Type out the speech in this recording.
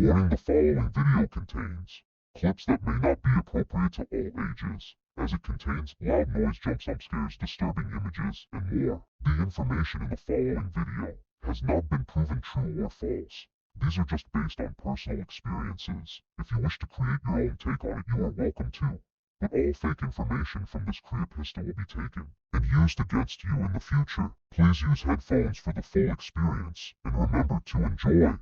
Warning: the following video contains clips that may not be appropriate to all ages, as it contains loud noise, jump scares, disturbing images, and more. The information in the following video has not been proven true or false. These are just based on personal experiences. If you wish to create your own take on it, you are welcome to. But all fake information from this creepypasta will be taken and used against you in the future. Please use headphones for the full experience, and remember to enjoy.